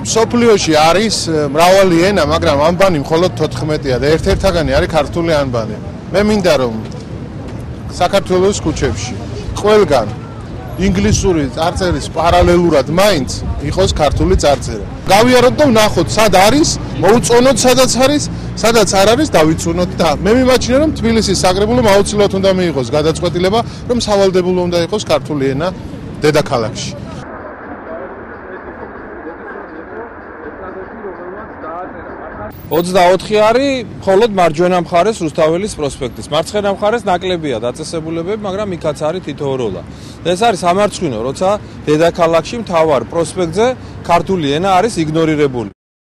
სოფლიოში არის მრავალი ენა, მაგრამ ანბანი მხოლოდ 14-ია და ერთ-ერთაგანი არის ქართული ანბანი. მე მინდა რომ საქართველოს ქუჩებში ყველგან ინგლისური წარწერის პარალელურად მაინც იყოს ქართული წარწერა. გავიაროთ და ვნახოთ, სად არის, მოუწონოთ სადაც არის, სადაც არ არის, დავიცუნოთ და მე მიმაჩნია რომ თბილისის საკრებულომ აუცილებლად უნდა მიიღოს გადაწყვეტილება, რომ სავალდებულო უნდა იყოს ქართული ენა დედაქალაქში. 24 არის მხოლოდ მარჯვენა მხარეს რუსთაველის პროსპექტის. მარცხენა მხარეს ნაკლებია დაწესებულებები, მაგრამ იქაც არის თითოეულ როლა. ეს არის სამარცხვინო, როცა დედაქალაქში მთავარ პროსპექტზე ქართული ენა არის იგნორირებული.